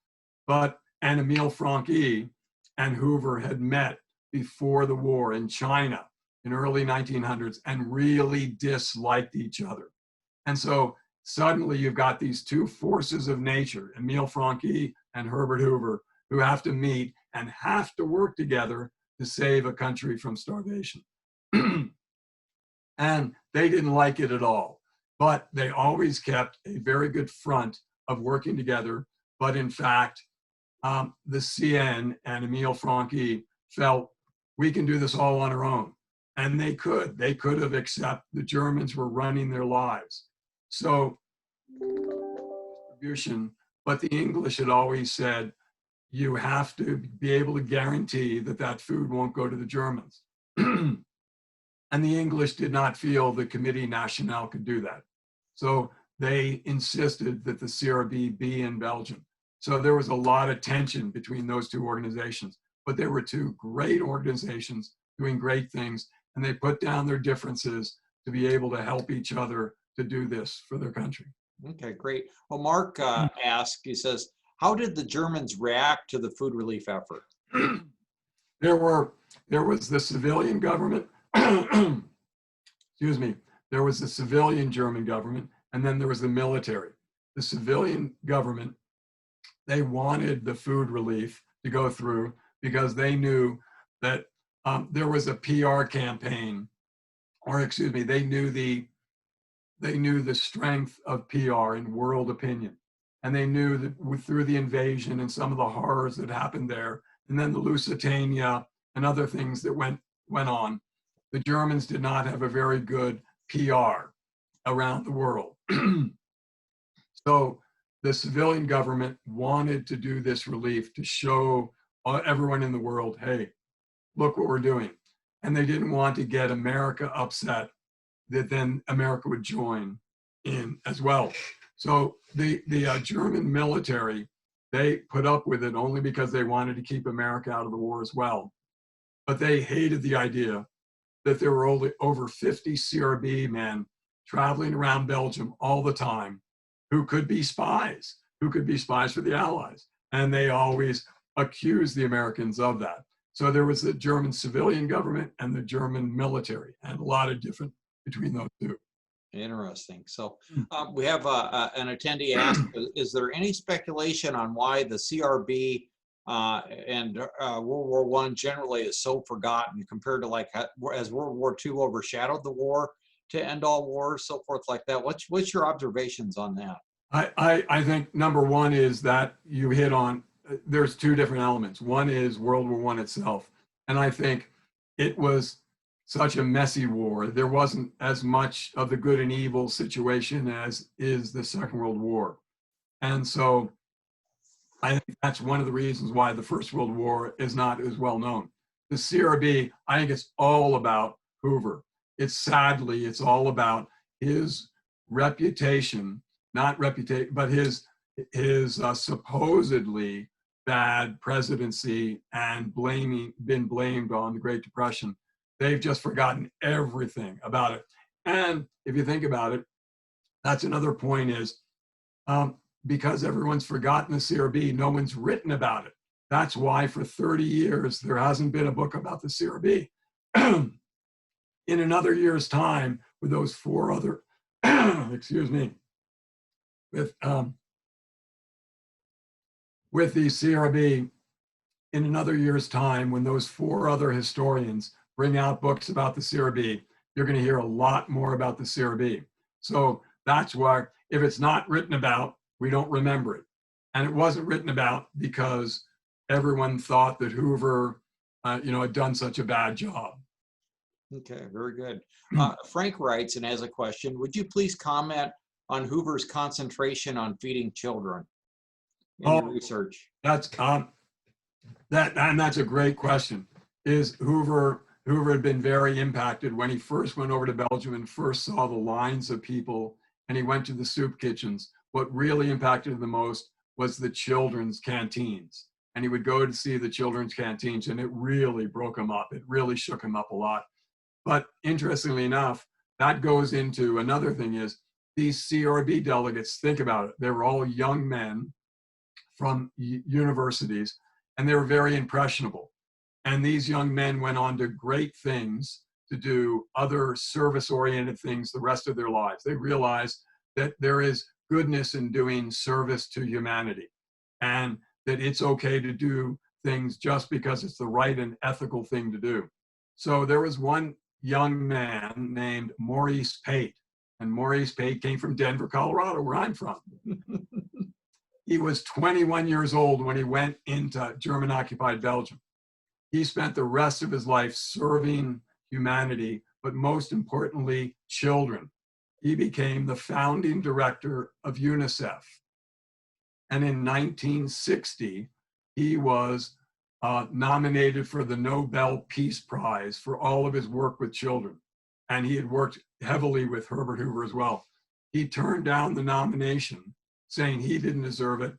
[SPEAKER 2] And Emile Franqui and Hoover had met before the war in China in early 1900s and really disliked each other. And so suddenly you've got these two forces of nature, Emile Franqui and Herbert Hoover, who have to meet and have to work together to save a country from starvation. And they didn't like it at all, but they always kept a very good front of working together. But in fact, the CN and Emile Franqui felt we can do this all on our own. And they could have, except the Germans were running their lives. So distribution, but the English had always said, you have to be able to guarantee that that food won't go to the Germans. And the English did not feel the Committee Nationale could do that. So they insisted that the CRB be in Belgium. So there was a lot of tension between those two organizations, but they were two great organizations doing great things, and they put down their differences to be able to help each other to do this for their country.
[SPEAKER 1] Okay, great. Well, Mark asked, he says, how did the Germans react to the food relief effort?
[SPEAKER 2] There was the civilian government, excuse me, there was the civilian German government, and then there was the military. The civilian government, they wanted the food relief to go through because they knew that there was a PR campaign, or excuse me, they knew the strength of PR in world opinion. And they knew that through the invasion and some of the horrors that happened there, and then the Lusitania and other things that went on, the Germans did not have a very good PR around the world. So the civilian government wanted to do this relief to show everyone in the world, hey, look what we're doing. And they didn't want to get America upset that then America would join in as well. So the German military, they put up with it only because they wanted to keep America out of the war as well. But they hated the idea that there were only over 50 CRB men traveling around Belgium all the time who could be spies for the Allies. And they always accused the Americans of that. So there was the German civilian government and the German military, and a lot of different between those two.
[SPEAKER 1] Interesting. So we have an attendee asked, is there any speculation on why the CRB and World War I generally is so forgotten compared to like as World War II overshadowed the war to end all wars, so forth like that? What's your observations on that?
[SPEAKER 2] I think number one is that you hit on, there's two different elements. One is World War I itself. And I think it was such a messy war. There wasn't as much of the good and evil situation as is the Second World War. And so I think that's one of the reasons why the First World War is not as well known. The CRB, I think it's all about Hoover. It's all about his reputation, not reputation, but his supposedly bad presidency and been blamed on the Great Depression. They've just forgotten everything about it. And if you think about it, that's another point is, because everyone's forgotten the CRB, no one's written about it. That's why for 30 years, there hasn't been a book about the CRB. In another year's time, with those four other, excuse me, with the CRB, in another year's time, when those four other historians bring out books about the CRB, you're going to hear a lot more about the CRB. So that's why, if it's not written about, we don't remember it. And it wasn't written about because everyone thought that Hoover, had done such a bad job.
[SPEAKER 1] Okay, very good. Frank writes and has a question. Would you please comment on Hoover's concentration on feeding children in your research?
[SPEAKER 2] That's a great question. Is Hoover had been very impacted when he first went over to Belgium and first saw the lines of people, and he went to the soup kitchens. What really impacted him the most was the children's canteens. And he would go to see the children's canteens, and it really broke him up. It really shook him up a lot. But interestingly enough, that goes into another thing is these CRB delegates, think about it. They were all young men from universities, and they were very impressionable. And these young men went on to great things, to do other service-oriented things the rest of their lives. They realized that there is goodness in doing service to humanity, and that it's okay to do things just because it's the right and ethical thing to do. So there was one young man named Maurice Pate, and Maurice Pate came from Denver, Colorado, where I'm from. He was 21 years old when he went into German-occupied Belgium. He spent the rest of his life serving humanity, but most importantly, children. He became the founding director of UNICEF. And in 1960, he was nominated for the Nobel Peace Prize for all of his work with children. And he had worked heavily with Herbert Hoover as well. He turned down the nomination, saying he didn't deserve it.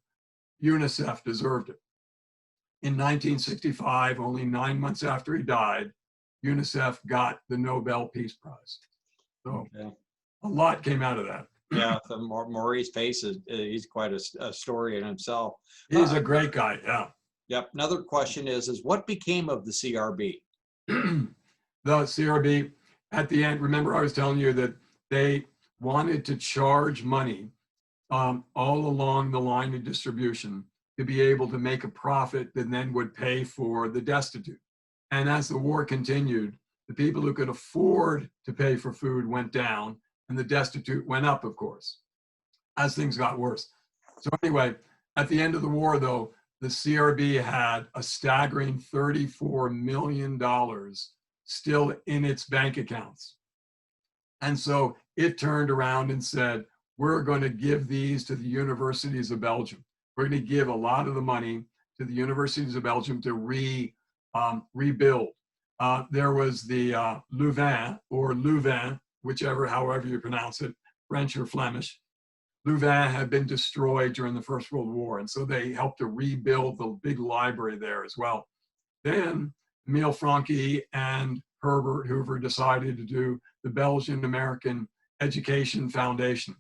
[SPEAKER 2] UNICEF deserved it. In 1965, only 9 months after he died, UNICEF got the Nobel Peace Prize. So a lot came out of that.
[SPEAKER 1] Yeah, the Maurice Pace, he's quite a story in himself.
[SPEAKER 2] He's a great guy, yeah.
[SPEAKER 1] Yep. Another question is what became of the CRB?
[SPEAKER 2] The CRB, at the end, remember I was telling you that they wanted to charge money all along the line of distribution to be able to make a profit that then would pay for the destitute. And as the war continued, the people who could afford to pay for food went down, and the destitute went up, of course, as things got worse. So anyway, at the end of the war, though, the CRB had a staggering $34 million still in its bank accounts. And so it turned around and said, we're going to give these to the universities of Belgium. We're going to give a lot of the money to the universities of Belgium to rebuild. There was the Louvain, or Louvain, however you pronounce it, French or Flemish. Louvain had been destroyed during the First World War, and so they helped to rebuild the big library there as well. Then Emile Franke and Herbert Hoover decided to do the Belgian American Education Foundation.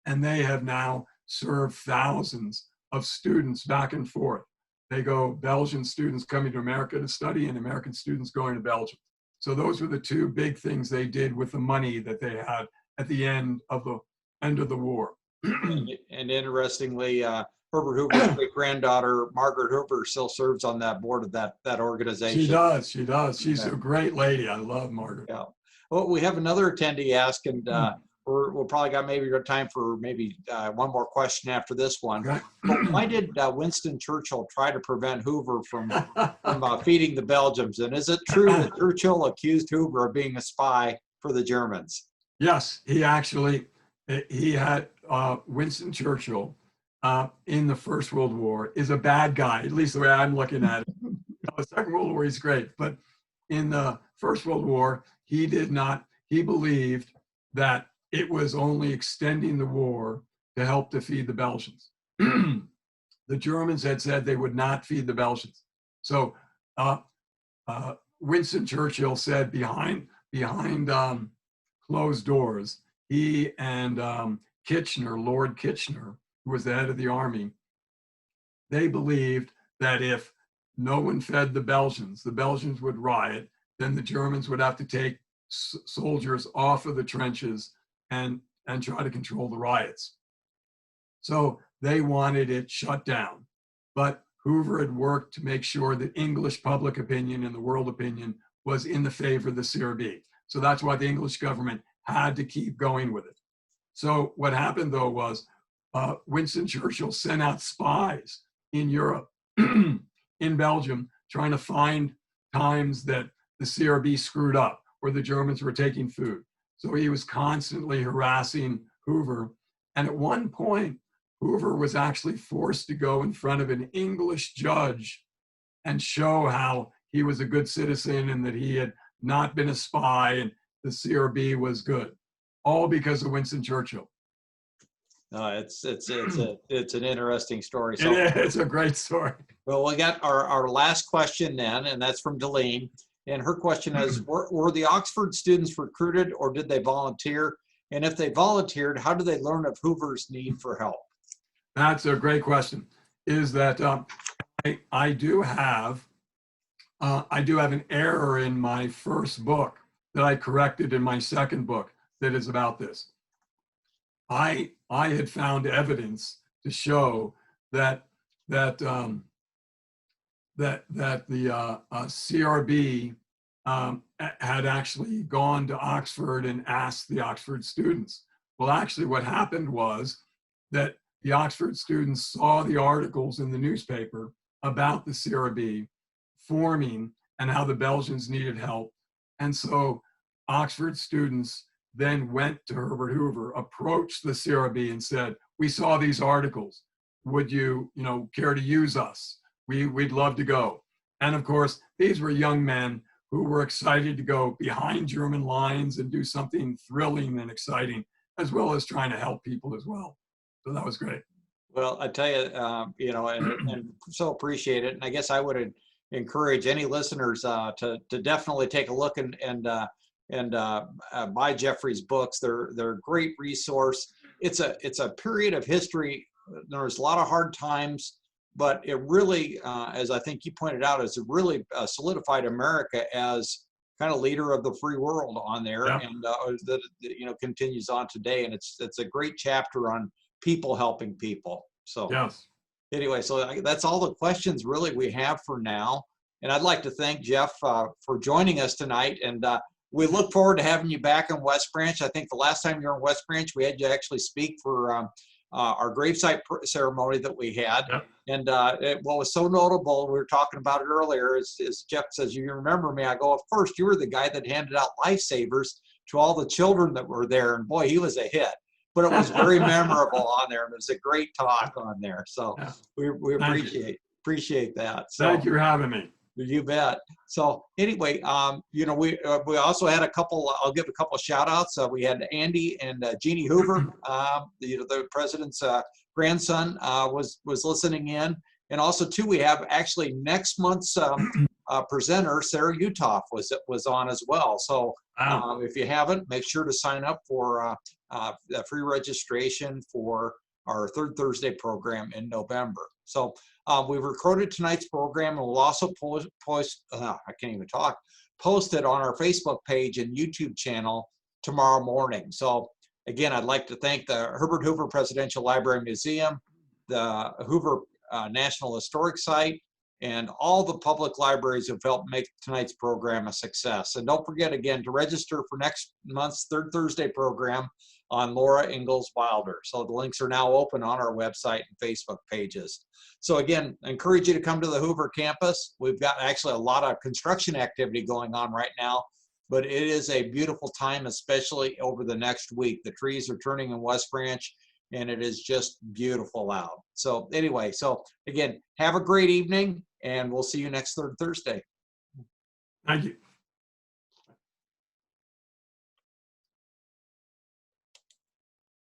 [SPEAKER 2] And they have now served thousands of students back and forth. They go Belgian students coming to America to study and American students going to Belgium. So those were the two big things they did with the money that they had at the end of the war.
[SPEAKER 1] And interestingly, Herbert Hoover's great granddaughter, Margaret Hoover, still serves on that board of that organization.
[SPEAKER 2] She does. She's a great lady. I love Margaret.
[SPEAKER 1] Yeah. Well, we have another attendee ask, and we'll probably got maybe time for maybe one more question after this one.
[SPEAKER 2] Okay.
[SPEAKER 1] But why did Winston Churchill try to prevent Hoover from feeding the Belgians? And is it true that Churchill accused Hoover of being a spy for the Germans?
[SPEAKER 2] Yes, he had Winston Churchill in the First World War is a bad guy, at least the way I'm looking at it. The Second World War, he's great. But in the First World War, he believed that it was only extending the war to help to feed the Belgians. The Germans had said they would not feed the Belgians. So Winston Churchill said behind closed doors, he and Kitchener, Lord Kitchener, who was the head of the army, they believed that if no one fed the Belgians would riot, then the Germans would have to take soldiers off of the trenches and try to control the riots. So they wanted it shut down. But Hoover had worked to make sure that English public opinion and the world opinion was in the favor of the CRB. So that's why the English government had to keep going with it. So what happened, though, was Winston Churchill sent out spies in Europe, in Belgium, trying to find times that the CRB screwed up or the Germans were taking food. So he was constantly harassing Hoover. And at one point, Hoover was actually forced to go in front of an English judge and show how he was a good citizen and that he had not been a spy and the CRB was good, all because of Winston Churchill.
[SPEAKER 1] It's an interesting story. So,
[SPEAKER 2] it's a great story.
[SPEAKER 1] Well, we got our last question then, and that's from Delene. And her question is, were the Oxford students recruited or did they volunteer? And if they volunteered, how did they learn of Hoover's need for help?
[SPEAKER 2] That's a great question. Is that I do have an error in my first book that I corrected in my second book that is about this. I had found evidence to show that that the CRB had actually gone to Oxford and asked the Oxford students. Well, actually what happened was that the Oxford students saw the articles in the newspaper about the CRB forming and how the Belgians needed help. And so Oxford students then went to Herbert Hoover, approached the CRB and said, we saw these articles. Would you, care to use us? We'd love to go. And of course, these were young men who were excited to go behind German lines and do something thrilling and exciting, as well as trying to help people as well. So that was great.
[SPEAKER 1] Well, I tell you, and so appreciate it. And I guess I would encourage any listeners to definitely take a look and buy Jeffrey's books. They're a great resource. It's a period of history. There's a lot of hard times, but it really, as I think you pointed out, is it really solidified America as kind of leader of the free world on there, yeah. And that continues on today. And it's a great chapter on people helping people. So
[SPEAKER 2] yes.
[SPEAKER 1] Anyway, so that's all the questions really we have for now. And I'd like to thank Jeff for joining us tonight. And we look forward to having you back in West Branch. I think the last time you were in West Branch, we had you actually speak for our gravesite ceremony that we had. Yep. And what was so notable, we were talking about it earlier, is Jeff says, you remember me? I go, of course, you were the guy that handed out lifesavers to all the children that were there. And boy, he was a hit. But it was very memorable on there. And it was a great talk on there. So yeah. we appreciate that. So,
[SPEAKER 2] thank you for having me.
[SPEAKER 1] You bet. So anyway, we also had a couple. I'll give a couple of shout outs. We had Andy and Jeannie Hoover, the president's grandson, was listening in, and also too we have actually next month's presenter Sarah Uthoff was on as well. So if you haven't, make sure to sign up for the free registration for our third Thursday program in November. So we've recorded tonight's program, and we'll also post it on our Facebook page and YouTube channel tomorrow morning. So again, I'd like to thank the Herbert Hoover Presidential Library Museum, the Hoover National Historic Site, and all the public libraries who've helped make tonight's program a success. And don't forget again to register for next month's third Thursday program on Laura Ingalls Wilder. So the links are now open on our website and Facebook pages. So again, I encourage you to come to the Hoover campus. We've got actually a lot of construction activity going on right now, but it is a beautiful time, especially over the next week. The trees are turning in West Branch, and it is just beautiful out. So anyway, so again, have a great evening, and we'll see you next third Thursday.
[SPEAKER 2] Thank you.